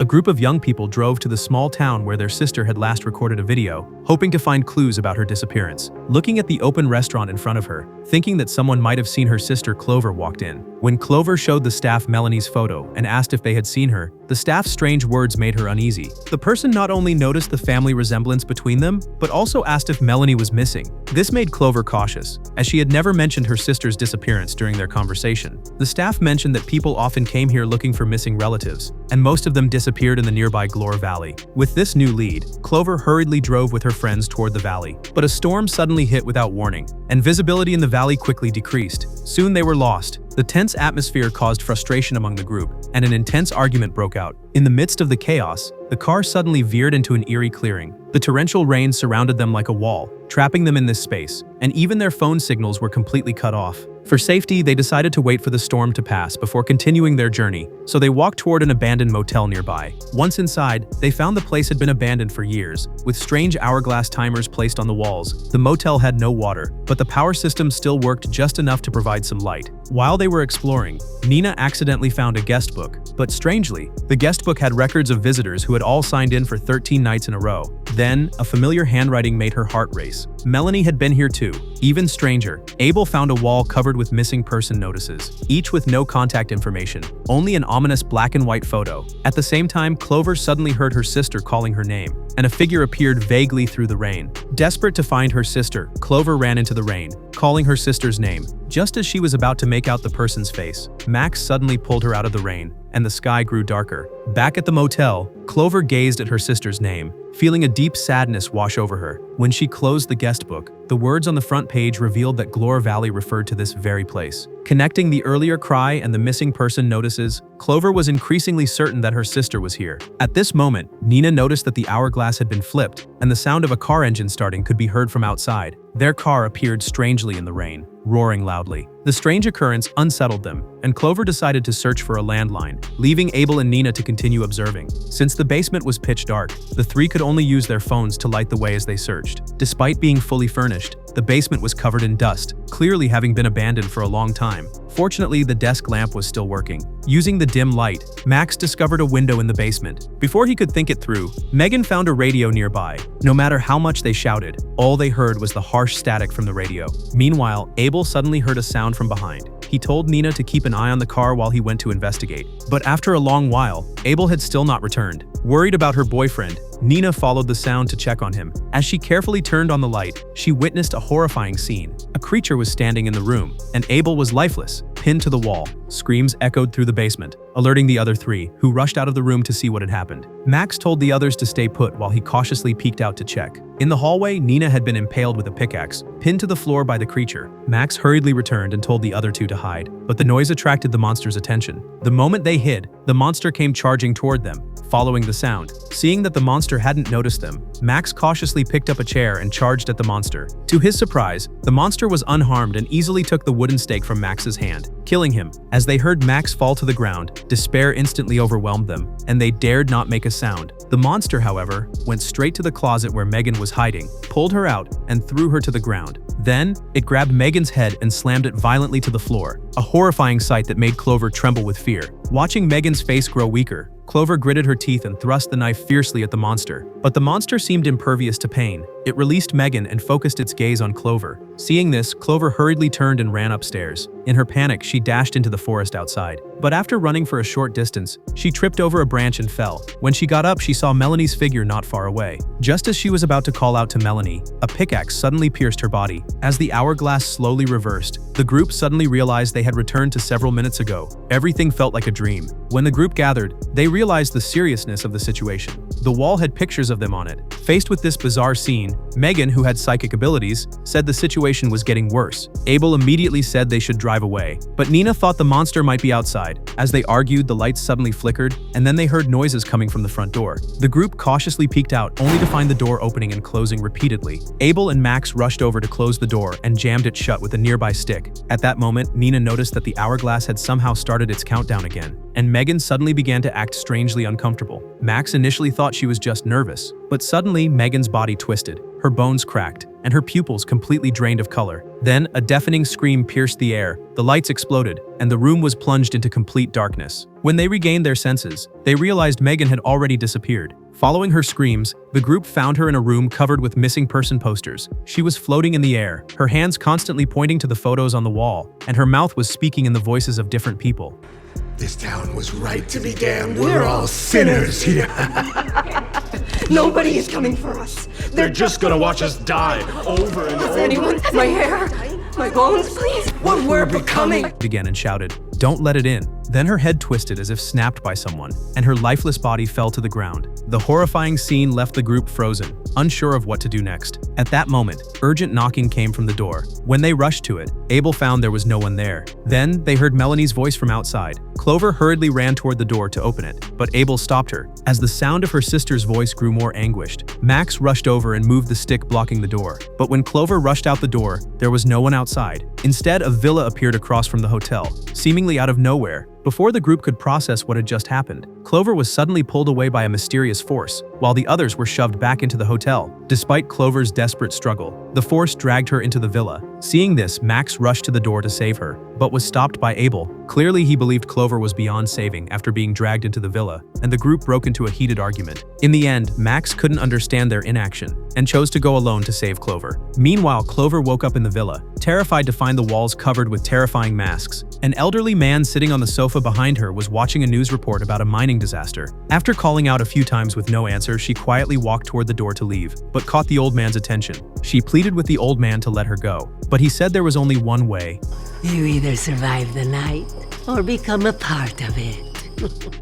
a group of young people drove to the small town where their sister had last recorded a video, hoping to find clues about her disappearance. Looking at the open restaurant in front of her, thinking that someone might have seen her sister Clover walked in. When Clover showed the staff Melanie's photo and asked if they had seen her, the staff's strange words made her uneasy. The person not only noticed the family resemblance between them, but also asked if Melanie was missing. This made Clover cautious, as she had never mentioned her sister's disappearance during their conversation. The staff mentioned that people often came here looking for missing relatives, and most of them disappeared in the nearby Glore Valley. With this new lead, Clover hurriedly drove with her friends toward the valley. But a storm suddenly hit without warning, and visibility in the valley quickly decreased. Soon they were lost. The tense atmosphere caused frustration among the group, and an intense argument broke out. In the midst of the chaos, the car suddenly veered into an eerie clearing. The torrential rain surrounded them like a wall, trapping them in this space, and even their phone signals were completely cut off. For safety, they decided to wait for the storm to pass before continuing their journey, so they walked toward an abandoned motel nearby. Once inside, they found the place had been abandoned for years, with strange hourglass timers placed on the walls. The motel had no water, but the power system still worked just enough to provide some light. While they were exploring, Nina accidentally found a guest book, but strangely, the guest book had records of visitors who had all signed in for 13 nights in a row. Then, a familiar handwriting made her heart race. Melanie had been here too. Even stranger, Abel found a wall covered with missing person notices, each with no contact information, only an ominous black and white photo. At the same time, Clover suddenly heard her sister calling her name, and a figure appeared vaguely through the rain. Desperate to find her sister, Clover ran into the rain, calling her sister's name. Just as she was about to make out the person's face, Max suddenly pulled her out of the rain, and the sky grew darker. Back at the motel, Clover gazed at her sister's name, feeling a deep sadness wash over her. When she closed the guest book, the words on the front page revealed that Glore Valley referred to this very place. Connecting the earlier cry and the missing person notices, Clover was increasingly certain that her sister was here. At this moment, Nina noticed that the hourglass had been flipped, and the sound of a car engine starting could be heard from outside. Their car appeared strangely in the rain, roaring loudly. The strange occurrence unsettled them, and Clover decided to search for a landline, leaving Abel and Nina to continue observing. Since the basement was pitch dark, the three could only use their phones to light the way as they searched. Despite being fully furnished, the basement was covered in dust, clearly having been abandoned for a long time. Fortunately, the desk lamp was still working. Using the dim light, Max discovered a window in the basement. Before he could think it through, Megan found a radio nearby. No matter how much they shouted, all they heard was the harsh static from the radio. Meanwhile, Abel suddenly heard a sound from behind. He told Nina to keep an eye on the car while he went to investigate. But after a long while, Abel had still not returned. Worried about her boyfriend, Nina followed the sound to check on him. As she carefully turned on the light, she witnessed a horrifying scene. A creature was standing in the room, and Abel was lifeless, pinned to the wall. Screams echoed through the basement, alerting the other three, who rushed out of the room to see what had happened. Max told the others to stay put while he cautiously peeked out to check. In the hallway, Nina had been impaled with a pickaxe, pinned to the floor by the creature. Max hurriedly returned and told the other two to hide, but the noise attracted the monster's attention. The moment they hid, the monster came charging toward them, following the sound. Seeing that the monster hadn't noticed them, Max cautiously picked up a chair and charged at the monster. To his surprise, the monster was unharmed and easily took the wooden stake from Max's hand, killing him. As they heard Max fall to the ground, despair instantly overwhelmed them, and they dared not make a sound. The monster, however, went straight to the closet where Megan was hiding, pulled her out, and threw her to the ground. Then, it grabbed Megan's head and slammed it violently to the floor, a horrifying sight that made Clover tremble with fear. Watching Megan's face grow weaker, Clover gritted her teeth and thrust the knife fiercely at the monster. But the monster seemed impervious to pain. It released Megan and focused its gaze on Clover. Seeing this, Clover hurriedly turned and ran upstairs. In her panic, she dashed into the forest outside. But after running for a short distance, she tripped over a branch and fell. When she got up, she saw Melanie's figure not far away. Just as she was about to call out to Melanie, a pickaxe suddenly pierced her body. As the hourglass slowly reversed, the group suddenly realized they had returned to several minutes ago. Everything felt like a dream. When the group gathered, they realized the seriousness of the situation. The wall had pictures of them on it. Faced with this bizarre scene, Megan, who had psychic abilities, said the situation was getting worse. Abel immediately said they should drive away, but Nina thought the monster might be outside. As they argued, the lights suddenly flickered, and then they heard noises coming from the front door. The group cautiously peeked out, only to find the door opening and closing repeatedly. Abel and Max rushed over to close the door and jammed it shut with a nearby stick. At that moment, Nina noticed that the hourglass had somehow started its countdown again, and Megan suddenly began to act strangely uncomfortable. Max initially thought she was just nervous, but suddenly Megan's body twisted. her bones cracked, and her pupils completely drained of color. Then, a deafening scream pierced the air, the lights exploded, and the room was plunged into complete darkness. When they regained their senses, they realized Megan had already disappeared. Following her screams, the group found her in a room covered with missing person posters. She was floating in the air, her hands constantly pointing to the photos on the wall, and her mouth was speaking in the voices of different people. This town was right to be damned. We're all sinners here. Nobody is coming for us. They're just gonna watch us die over and Has over. anyone? My hair? My bones, please? What we're becoming? Again and shouted, "Don't let it in." Then her head twisted as if snapped by someone, and her lifeless body fell to the ground. The horrifying scene left the group frozen, unsure of what to do next. At that moment, urgent knocking came from the door. When they rushed to it, Abel found there was no one there. Then they heard Melanie's voice from outside. Clover hurriedly ran toward the door to open it, but Abel stopped her. As the sound of her sister's voice grew more anguished, Max rushed over and moved the stick blocking the door. But when Clover rushed out the door, there was no one outside. Instead, a villa appeared across from the hotel, seemingly out of nowhere. Before the group could process what had just happened, Clover was suddenly pulled away by a mysterious force, while the others were shoved back into the hotel. Despite Clover's desperate struggle, the force dragged her into the villa. Seeing this, Max rushed to the door to save her, but was stopped by Abel. Clearly, he believed Clover was beyond saving after being dragged into the villa, and the group broke into a heated argument. In the end, Max couldn't understand their inaction and chose to go alone to save Clover. Meanwhile, Clover woke up in the villa, terrified to find the walls covered with terrifying masks. An elderly man sitting on the sofa behind her was watching a news report about a mining disaster. After calling out a few times with no answer, she quietly walked toward the door to leave, but caught the old man's attention. She pleaded with the old man to let her go, but he said there was only one way. You either survive the night or become a part of it.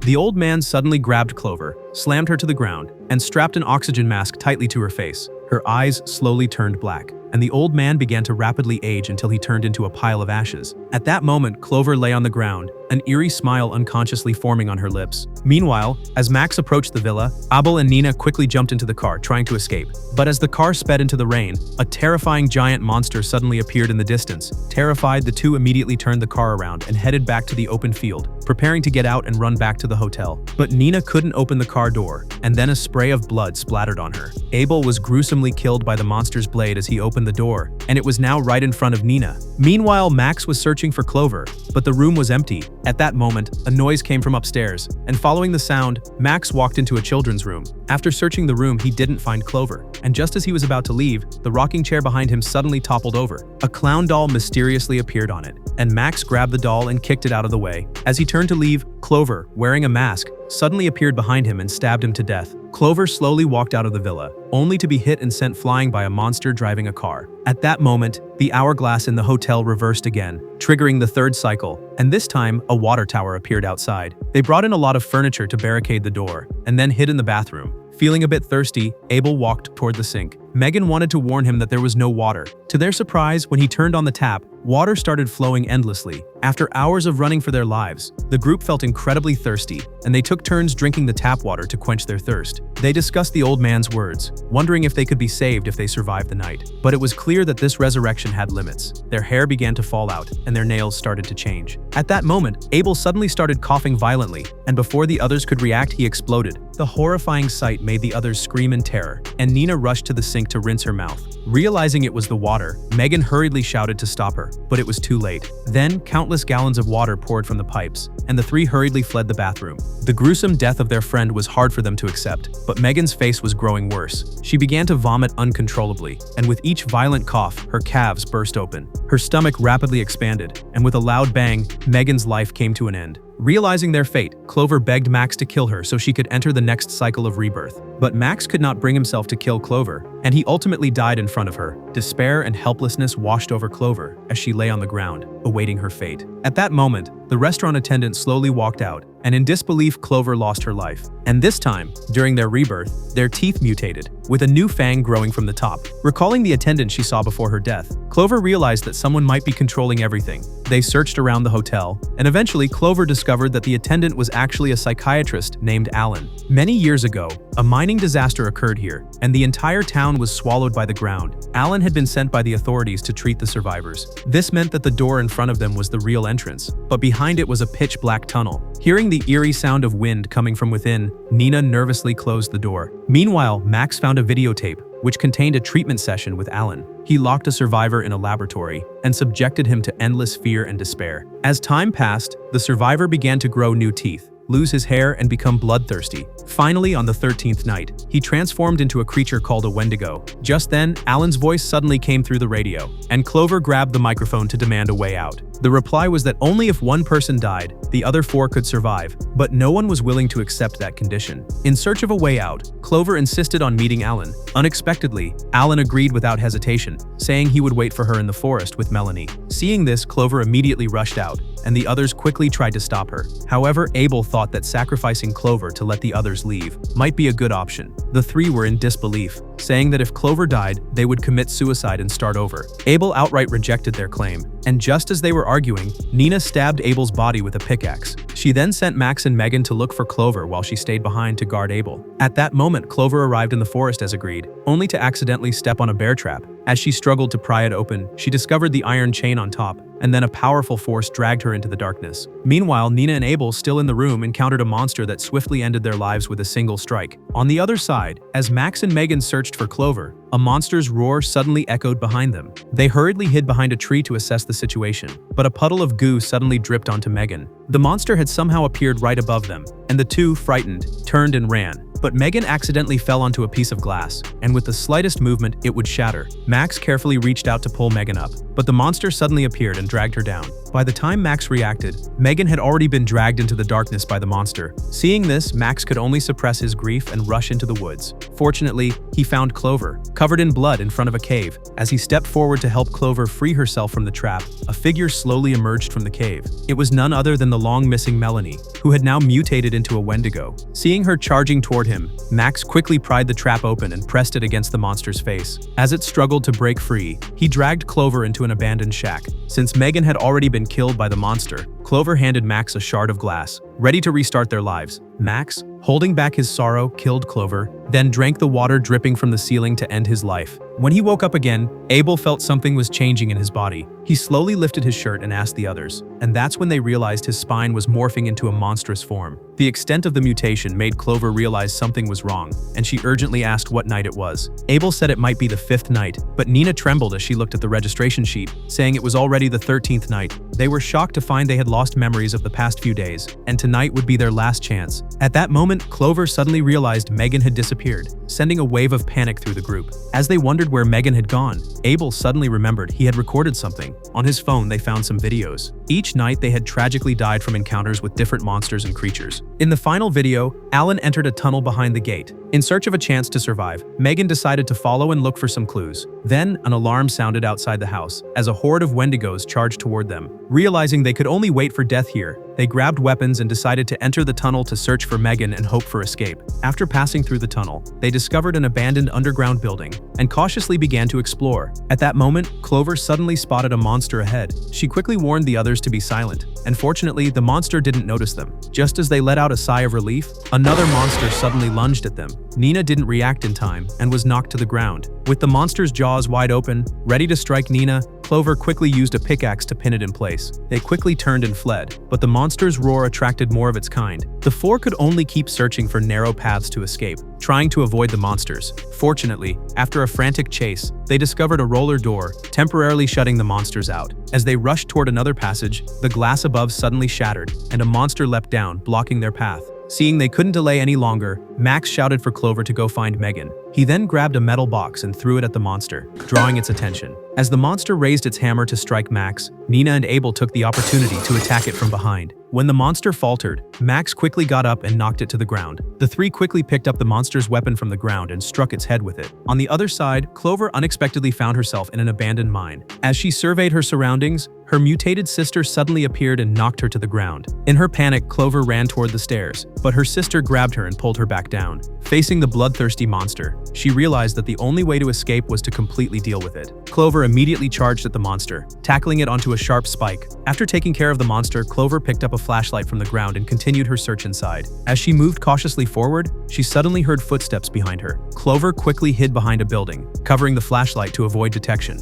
The old man suddenly grabbed Clover, slammed her to the ground, and strapped an oxygen mask tightly to her face. Her eyes slowly turned black, and the old man began to rapidly age until he turned into a pile of ashes. At that moment, Clover lay on the ground, an eerie smile unconsciously forming on her lips. Meanwhile, as Max approached the villa, Abel and Nina quickly jumped into the car, trying to escape. But as the car sped into the rain, a terrifying giant monster suddenly appeared in the distance. Terrified, the two immediately turned the car around and headed back to the open field, preparing to get out and run back to the hotel. But Nina couldn't open the car door, and then a spray of blood splattered on her. Abel was gruesomely killed by the monster's blade as he opened the door, and it was now right in front of Nina. Meanwhile, Max was searching for Clover, but the room was empty. At that moment, a noise came from upstairs, and following the sound, Max walked into a children's room. After searching the room, he didn't find Clover, and just as he was about to leave, the rocking chair behind him suddenly toppled over. A clown doll mysteriously appeared on it, and Max grabbed the doll and kicked it out of the way. As he turned to leave, Clover, wearing a mask, suddenly appeared behind him and stabbed him to death. Clover slowly walked out of the villa, only to be hit and sent flying by a monster driving a car. At that moment, the hourglass in the hotel reversed again, triggering the third cycle, and this time, a water tower appeared outside. They brought in a lot of furniture to barricade the door, and then hid in the bathroom. Feeling a bit thirsty, Abel walked toward the sink. Megan wanted to warn him that there was no water. To their surprise, when he turned on the tap, water started flowing endlessly. After hours of running for their lives, the group felt incredibly thirsty, and they took turns drinking the tap water to quench their thirst. They discussed the old man's words, wondering if they could be saved if they survived the night. But it was clear that this resurrection had limits. Their hair began to fall out, and their nails started to change. At that moment, Abel suddenly started coughing violently, and before the others could react, he exploded. The horrifying sight made the others scream in terror, and Nina rushed to the sink to rinse her mouth. Realizing it was the water, Megan hurriedly shouted to stop her, but it was too late. Then, countless gallons of water poured from the pipes, and the three hurriedly fled the bathroom. The gruesome death of their friend was hard for them to accept, but Megan's face was growing worse. She began to vomit uncontrollably, and with each violent cough, her calves burst open. Her stomach rapidly expanded, and with a loud bang, Megan's life came to an end. Realizing their fate, Clover begged Max to kill her so she could enter the next cycle of rebirth. But Max could not bring himself to kill Clover, and he ultimately died in front of her. Despair and helplessness washed over Clover as she lay on the ground, awaiting her fate. At that moment, the restaurant attendant slowly walked out, and in disbelief, Clover lost her life. And this time, during their rebirth, their teeth mutated, with a new fang growing from the top. Recalling the attendant she saw before her death, Clover realized that someone might be controlling everything. They searched around the hotel, and eventually Clover discovered that the attendant was actually a psychiatrist named Alan. Many years ago, a mining disaster occurred here, and the entire town was swallowed by the ground. Alan had been sent by the authorities to treat the survivors. This meant that the door in front of them was the real entrance, but behind it was a pitch-black tunnel. Hearing the eerie sound of wind coming from within, Nina nervously closed the door. Meanwhile, Max found a videotape, which contained a treatment session with Alan. He locked a survivor in a laboratory and subjected him to endless fear and despair. As time passed, the survivor began to grow new teeth, lose his hair, and become bloodthirsty. Finally, on the 13th night, he transformed into a creature called a Wendigo. Just then, Alan's voice suddenly came through the radio, and Clover grabbed the microphone to demand a way out. The reply was that only if one person died, the other 4 could survive, but no one was willing to accept that condition. In search of a way out, Clover insisted on meeting Alan. Unexpectedly, Alan agreed without hesitation, saying he would wait for her in the forest with Melanie. Seeing this, Clover immediately rushed out, and the others quickly tried to stop her. However, Abel thought that sacrificing Clover to let the others leave might be a good option. The 3 were in disbelief, saying that if Clover died, they would commit suicide and start over. Abel outright rejected their claim, and just as they were arguing, Nina stabbed Abel's body with a pickaxe. She then sent Max and Megan to look for Clover while she stayed behind to guard Abel. At that moment, Clover arrived in the forest as agreed, only to accidentally step on a bear trap. As she struggled to pry it open, she discovered the iron chain on top, and then a powerful force dragged her into the darkness. Meanwhile, Nina and Abel, still in the room, encountered a monster that swiftly ended their lives with a single strike. On the other side, as Max and Megan searched for Clover, a monster's roar suddenly echoed behind them. They hurriedly hid behind a tree to assess the situation, but a puddle of goo suddenly dripped onto Megan. The monster had somehow appeared right above them, and the 2, frightened, turned and ran. But Megan accidentally fell onto a piece of glass, and with the slightest movement, it would shatter. Max carefully reached out to pull Megan up, but the monster suddenly appeared and dragged her down. By the time Max reacted, Megan had already been dragged into the darkness by the monster. Seeing this, Max could only suppress his grief and rush into the woods. Fortunately, he found Clover, covered in blood in front of a cave. As he stepped forward to help Clover free herself from the trap, a figure slowly emerged from the cave. It was none other than the long-missing Melanie, who had now mutated into a Wendigo. Seeing her charging toward him, Max quickly pried the trap open and pressed it against the monster's face. As it struggled to break free, he dragged Clover into an abandoned shack. Since Megan had already been killed by the monster, Clover handed Max a shard of glass, ready to restart their lives. Max, holding back his sorrow, killed Clover, then drank the water dripping from the ceiling to end his life. When he woke up again, Abel felt something was changing in his body. He slowly lifted his shirt and asked the others, and that's when they realized his spine was morphing into a monstrous form. The extent of the mutation made Clover realize something was wrong, and she urgently asked what night it was. Abel said it might be the 5th night, but Nina trembled as she looked at the registration sheet, saying it was already the 13th night. They were shocked to find they had lost memories of the past few days, and tonight would be their last chance. At that moment, Clover suddenly realized Megan had disappeared, sending a wave of panic through the group. As they wondered where Megan had gone, Abel suddenly remembered he had recorded something. On his phone, they found some videos. Each night, they had tragically died from encounters with different monsters and creatures. In the final video, Alan entered a tunnel behind the gate. In search of a chance to survive, Megan decided to follow and look for some clues. Then, an alarm sounded outside the house, as a horde of Wendigos charged toward them. Realizing they could only wait for death here, they grabbed weapons and decided to enter the tunnel to search for Megan and hope for escape. After passing through the tunnel, they discovered an abandoned underground building and cautiously began to explore. At that moment, Clover suddenly spotted a monster ahead. She quickly warned the others to be silent, and fortunately, the monster didn't notice them. Just as they let out a sigh of relief, another monster suddenly lunged at them. Nina didn't react in time and was knocked to the ground. With the monster's jaws wide open, ready to strike Nina, Clover quickly used a pickaxe to pin it in place. They quickly turned and fled, but the monster's roar attracted more of its kind. The 4 could only keep searching for narrow paths to escape, trying to avoid the monsters. Fortunately, after a frantic chase, they discovered a roller door, temporarily shutting the monsters out. As they rushed toward another passage, the glass above suddenly shattered, and a monster leapt down, blocking their path. Seeing they couldn't delay any longer, Max shouted for Clover to go find Megan. He then grabbed a metal box and threw it at the monster, drawing its attention. As the monster raised its hammer to strike Max, Nina and Abel took the opportunity to attack it from behind. When the monster faltered, Max quickly got up and knocked it to the ground. The 3 quickly picked up the monster's weapon from the ground and struck its head with it. On the other side, Clover unexpectedly found herself in an abandoned mine. As she surveyed her surroundings, her mutated sister suddenly appeared and knocked her to the ground. In her panic, Clover ran toward the stairs, but her sister grabbed her and pulled her back down. Facing the bloodthirsty monster, she realized that the only way to escape was to completely deal with it. Clover immediately charged at the monster, tackling it onto a sharp spike. After taking care of the monster, Clover picked up a flashlight from the ground and continued her search inside. As she moved cautiously forward, she suddenly heard footsteps behind her. Clover quickly hid behind a building, covering the flashlight to avoid detection.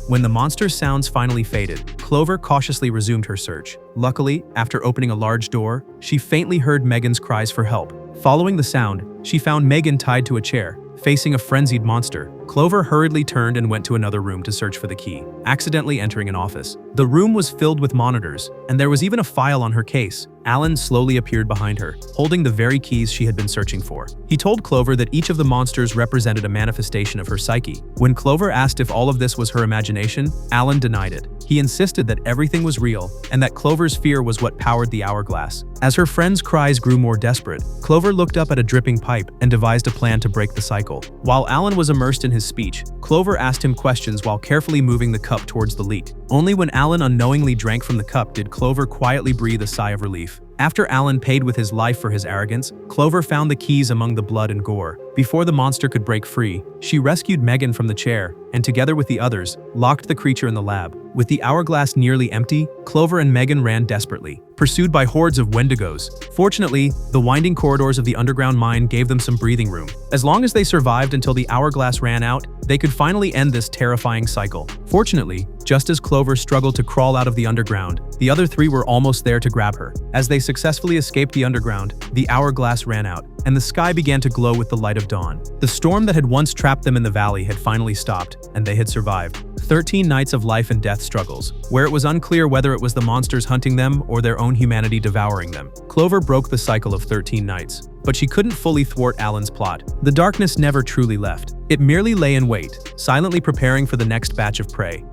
When the monster's sounds finally faded, Clover cautiously resumed her search. Luckily, after opening a large door, she faintly heard Megan's cries for help. Following the sound, she found Megan tied to a chair, facing a frenzied monster. Clover hurriedly turned and went to another room to search for the key, accidentally entering an office. The room was filled with monitors, and there was even a file on her case. Alan slowly appeared behind her, holding the very keys she had been searching for. He told Clover that each of the monsters represented a manifestation of her psyche. When Clover asked if all of this was her imagination, Alan denied it. He insisted that everything was real, and that Clover's fear was what powered the hourglass. As her friend's cries grew more desperate, Clover looked up at a dripping pipe and devised a plan to break the cycle. While Alan was immersed in his speech, Clover asked him questions while carefully moving the cup towards the leak. Only when Alan unknowingly drank from the cup did Clover quietly breathe a sigh of relief. After Alan paid with his life for his arrogance, Clover found the keys among the blood and gore. Before the monster could break free, she rescued Megan from the chair, and together with the others, locked the creature in the lab. With the hourglass nearly empty, Clover and Megan ran desperately, pursued by hordes of wendigos. Fortunately, the winding corridors of the underground mine gave them some breathing room. As long as they survived until the hourglass ran out, they could finally end this terrifying cycle. Fortunately, just as Clover struggled to crawl out of the underground, the other three were almost there to grab her. As they successfully escaped the underground, the hourglass ran out, and the sky began to glow with the light of dawn. The storm that had once trapped them in the valley had finally stopped, and they had survived. 13 nights of life and death struggles, where it was unclear whether it was the monsters hunting them or their own humanity devouring them. Clover broke the cycle of 13 nights, but she couldn't fully thwart Alan's plot. The darkness never truly left. It merely lay in wait, silently preparing for the next batch of prey.